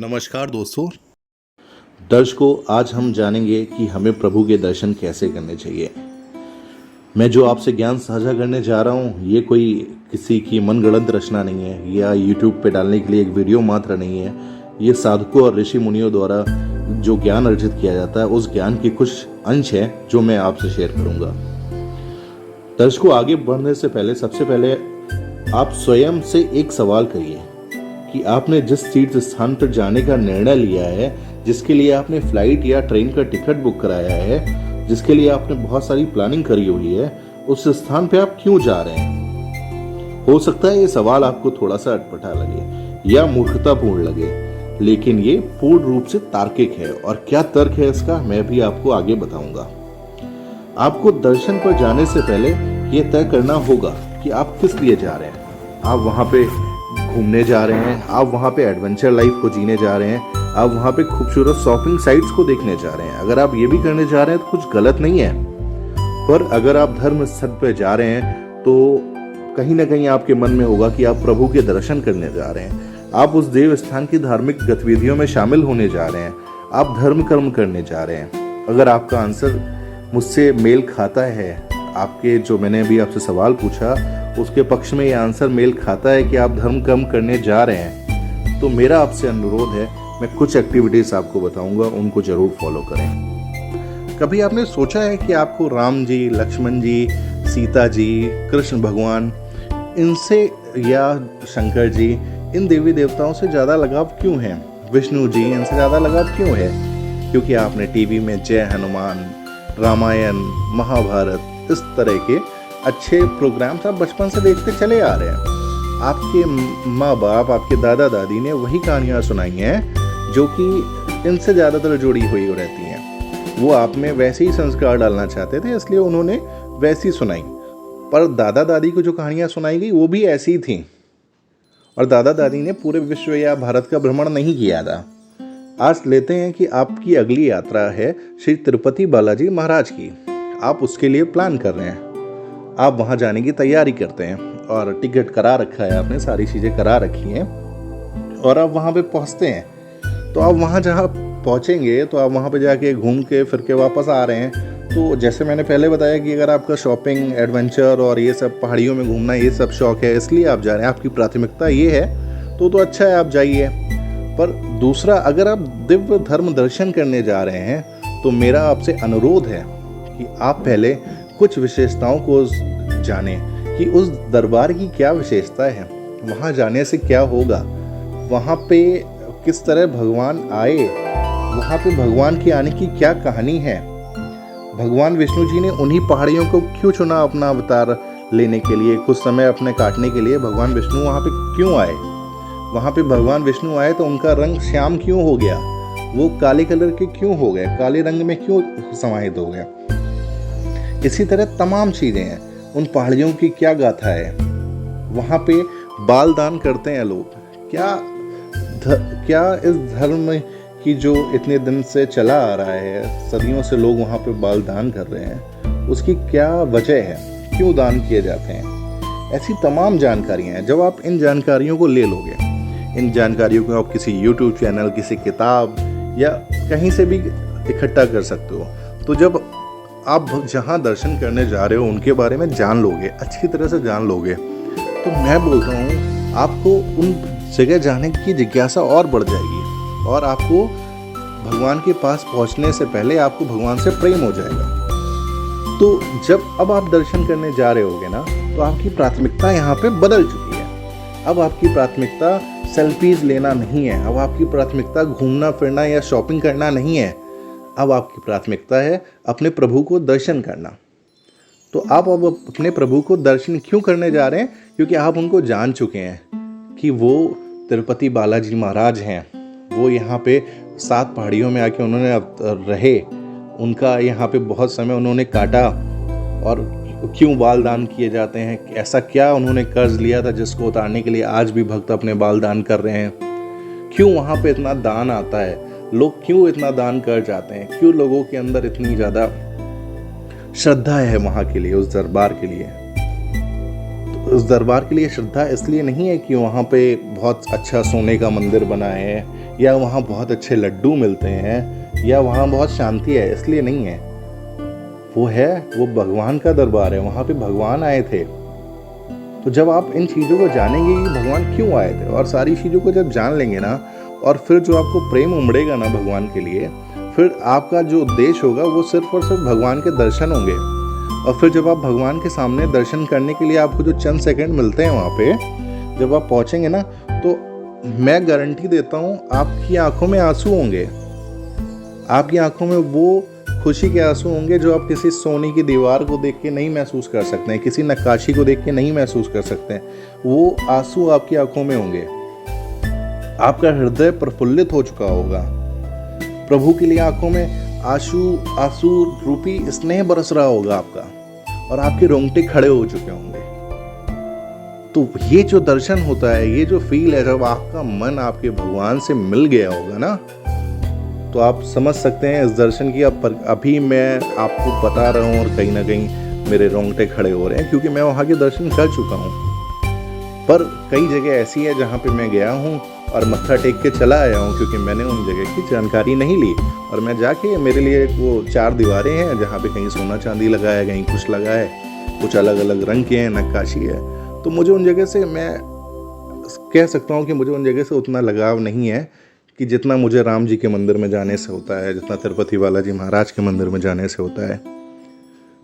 नमस्कार दोस्तों। दर्शकों, आज हम जानेंगे कि हमें प्रभु के दर्शन कैसे करने चाहिए। मैं जो आपसे ज्ञान साझा करने जा रहा हूँ, ये कोई किसी की मनगढ़ंत रचना नहीं है या यूट्यूब पे डालने के लिए एक वीडियो मात्र नहीं है। ये साधकों और ऋषि मुनियों द्वारा जो ज्ञान अर्जित किया जाता है, उस ज्ञान के कुछ अंश हैं जो मैं आपसे शेयर करूंगा। दर्शकों, आगे बढ़ने से पहले सबसे पहले आप स्वयं से एक सवाल करिए कि आपने जिस तीर्थ स्थान पर जाने का निर्णय लिया है, जिसके लिए आपने फ्लाइट या ट्रेन का टिकट बुक कराया है, जिसके लिए आपने बहुत सारी प्लानिंग करी हुई है, उस स्थान पे आप क्यों जा रहे हैं। हो सकता है ये सवाल आपको थोड़ा सा अटपटा लगे या मूर्खतापूर्ण लगे, लेकिन ये पूर्ण रूप से तार्किक है। और क्या तर्क है इसका, मैं भी आपको आगे बताऊंगा। आपको दर्शन पर जाने से पहले ये तय करना होगा कि आप किस लिए जा रहे हैं। आप वहां पे घूमने जा रहे हैं, आप वहाँ पे एडवेंचर लाइफ को जीने जा रहे हैं, आप वहाँ पे खूबसूरत शॉपिंग साइट्स को देखने जा रहे हैं। अगर आप ये भी करने जा रहे हैं तो कुछ गलत नहीं है, पर अगर आप धर्म स्थल पे जा रहे हैं तो कहीं ना कहीं आपके मन में होगा कि आप प्रभु के दर्शन करने जा रहे हैं, आप उस देव स्थान की धार्मिक गतिविधियों में शामिल होने जा रहे हैं, आप धर्म कर्म करने जा रहे हैं। अगर आपका आंसर मुझसे मेल खाता है, आपके जो मैंने अभी आपसे सवाल पूछा उसके पक्ष में ये आंसर मेल खाता है कि आप धर्म कर्म करने जा रहे हैं, तो मेरा आपसे अनुरोध है, मैं कुछ एक्टिविटीज आपको बताऊंगा, उनको जरूर फॉलो करें। कभी आपने सोचा है कि आपको राम जी, लक्ष्मण जी, सीता जी, कृष्ण भगवान इनसे या शंकर जी, इन देवी देवताओं से ज़्यादा लगाव क्यों है? विष्णु जी, इनसे ज़्यादा लगाव क्यों है? क्योंकि आपने टीवी में जय हनुमान, रामायण, महाभारत, इस तरह के अच्छे प्रोग्राम्स आप बचपन से देखते चले आ रहे हैं। आपके माँ बाप, आपके दादा दादी ने वही कहानियाँ सुनाई हैं जो कि इनसे ज़्यादातर जुड़ी हुई रहती हैं। वो आप में वैसे ही संस्कार डालना चाहते थे, इसलिए उन्होंने वैसी सुनाई। पर दादा दादी को जो कहानियाँ सुनाई गई वो भी ऐसी ही थी, और दादा दादी ने पूरे विश्व या भारत का भ्रमण नहीं किया था। आज लेते हैं कि आपकी अगली यात्रा है श्री तिरुपति बालाजी महाराज की। आप उसके लिए प्लान कर रहे हैं, आप वहाँ जाने की तैयारी करते हैं और टिकट करा रखा है आपने, सारी चीज़ें करा रखी हैं, और आप वहाँ पे पहुँचते हैं। तो आप वहाँ जहाँ पहुँचेंगे तो आप वहाँ पे जाके घूम के फिर के वापस आ रहे हैं। तो जैसे मैंने पहले बताया कि अगर आपका शॉपिंग, एडवेंचर और ये सब पहाड़ियों में घूमना, ये सब शौक है, इसलिए आप जा रहे हैं, आपकी प्राथमिकता ये है, तो अच्छा है, आप जाइए। पर दूसरा, अगर आप दिव्य धर्म दर्शन करने जा रहे हैं तो मेरा आपसे अनुरोध है कि आप पहले कुछ विशेषताओं को जानें कि उस दरबार की क्या विशेषता है, वहाँ जाने से क्या होगा, वहाँ पे किस तरह भगवान आए, वहाँ पे भगवान के आने की क्या कहानी है, भगवान विष्णु जी ने उन्हीं पहाड़ियों को क्यों चुना अपना अवतार लेने के लिए, कुछ समय अपने काटने के लिए भगवान विष्णु वहाँ पे क्यों आए। वहाँ पे भगवान विष्णु आए तो उनका रंग श्याम क्यों हो गया, वो काले कलर के क्यों हो गए, काले रंग में क्यों समाहित हो गया। इसी तरह तमाम चीज़ें हैं, उन पहाड़ियों की क्या गाथा है। वहाँ पे बाल दान करते हैं लोग, क्या इस धर्म की जो इतने दिन से चला आ रहा है, सदियों से लोग वहाँ पे बाल दान कर रहे हैं, उसकी क्या वजह है, क्यों दान किए जाते हैं। ऐसी तमाम जानकारियाँ हैं। जब आप इन जानकारियों को ले लोगे, इन जानकारियों को आप किसी YouTube चैनल, किसी किताब या कहीं से भी इकट्ठा कर सकते हो, तो जब आप जहाँ दर्शन करने जा रहे हो उनके बारे में जान लोगे, अच्छी तरह से जान लोगे, तो मैं बोलता हूँ आपको उन जगह जाने की जिज्ञासा और बढ़ जाएगी, और आपको भगवान के पास पहुँचने से पहले आपको भगवान से प्रेम हो जाएगा। तो जब अब आप दर्शन करने जा रहे होगे ना, तो आपकी प्राथमिकता यहाँ पे बदल चुकी है। अब आपकी प्राथमिकता सेल्फीज लेना नहीं है, अब आपकी प्राथमिकता घूमना फिरना या शॉपिंग करना नहीं है, अब आपकी प्राथमिकता है अपने प्रभु को दर्शन करना। तो आप अब अपने प्रभु को दर्शन क्यों करने जा रहे हैं? क्योंकि आप उनको जान चुके हैं कि वो तिरुपति बालाजी महाराज हैं। वो यहाँ पे 7 पहाड़ियों में आके उन्होंने रहे, उनका यहाँ पे बहुत समय उन्होंने काटा, और क्यों बाल दान किए जाते हैं, ऐसा क्या उन्होंने कर्ज लिया था जिसको उतारने के लिए आज भी भक्त अपने बाल दान कर रहे हैं। क्यों वहाँ पे इतना दान आता है, लोग क्यों इतना दान कर जाते हैं, क्यों लोगों के अंदर इतनी ज़्यादा श्रद्धा है वहाँ के लिए, उस दरबार के लिए। तो उस दरबार के लिए श्रद्धा इसलिए नहीं है कि वहाँ पे बहुत अच्छा सोने का मंदिर बना है या वहाँ बहुत अच्छे लड्डू मिलते हैं या वहाँ बहुत शांति है, इसलिए नहीं है। वो भगवान का दरबार है, वहाँ पे भगवान आए थे। तो जब आप इन चीज़ों को जानेंगे कि भगवान क्यों आए थे और सारी चीज़ों को जब जान लेंगे ना, और फिर जो आपको प्रेम उमड़ेगा ना भगवान के लिए, फिर आपका जो उद्देश्य होगा वो सिर्फ और सिर्फ भगवान के दर्शन होंगे। और फिर जब आप भगवान के सामने दर्शन करने के लिए आपको जो चंद सेकंड मिलते हैं वहाँ पे, जब आप पहुँचेंगे ना, तो मैं गारंटी देता हूँ आपकी आंखों में आंसू होंगे। आपकी आंखों में वो खुशी के आंसू होंगे जो आप किसी सोने की दीवार को देख के नहीं महसूस कर सकते हैं, किसी नक्काशी को देख के नहीं महसूस कर सकते हैं। वो आंसू आपकी आंखों में होंगे। आपका हृदय प्रफुल्लित हो चुका होगा। प्रभु के लिए आंखों में आंसू रूपी स्नेह बरस रहा होगा आपका, और आपके रोंगटे खड़े हो चुके होंगे। तो ये जो दर्शन होता है, ये जो फील है, जब आपका मन आपके भगवान से मिल गया होगा ना, तो आप समझ सकते हैं इस दर्शन की। अभी मैं आपको बता रहा हूँ और कहीं ना कहीं मेरे रोंगटे खड़े हो रहे हैं, क्योंकि मैं वहाँ के दर्शन कर चुका हूँ। पर कई जगह ऐसी है जहाँ पे मैं गया हूँ और मत्था टेक के चला आया हूँ, क्योंकि मैंने उन जगह की जानकारी नहीं ली। और मैं जाके, मेरे लिए वो 4 दीवारें हैं जहाँ पे कहीं सोना चांदी लगा है, कहीं कुछ लगा है, कुछ अलग अलग रंग के हैं, नक्काशी है। तो मुझे उन जगह से, मैं कह सकता हूँ कि मुझे उन जगह से उतना लगाव नहीं है कि जितना मुझे राम जी के मंदिर में जाने से होता है, जितना तिरुपति बालाजी महाराज के मंदिर में जाने से होता है।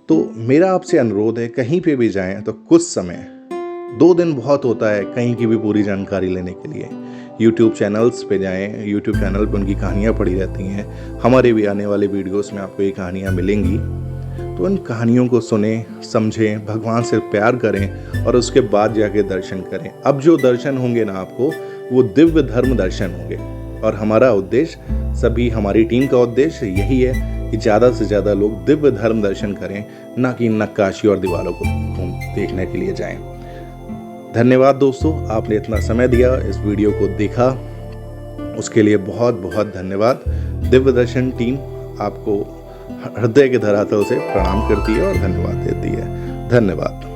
तो मेरा आपसे अनुरोध है, कहीं पे भी जाएं तो कुछ समय, 2 दिन बहुत होता है कहीं की भी पूरी जानकारी लेने के लिए। YouTube चैनल्स पे जाएं, YouTube चैनल पे उनकी कहानियाँ पड़ी रहती हैं। हमारे भी आने वाले वीडियोस में आपको ये कहानियाँ मिलेंगी। तो उन कहानियों को सुने, समझें, भगवान से प्यार करें और उसके बाद जाके दर्शन करें। अब जो दर्शन होंगे ना आपको, वो दिव्य धर्म दर्शन होंगे। और हमारा उद्देश्य, सभी हमारी टीम का उद्देश्य यही है कि ज़्यादा से ज़्यादा लोग दिव्य धर्म दर्शन करें, ना कि नक्काशी और दीवारों को देखने के लिए जाएं। धन्यवाद दोस्तों, आपने इतना समय दिया, इस वीडियो को देखा, उसके लिए बहुत बहुत धन्यवाद। दिव्य दर्शन टीम आपको हृदय के धरातल से प्रणाम करती है और धन्यवाद देती है। धन्यवाद।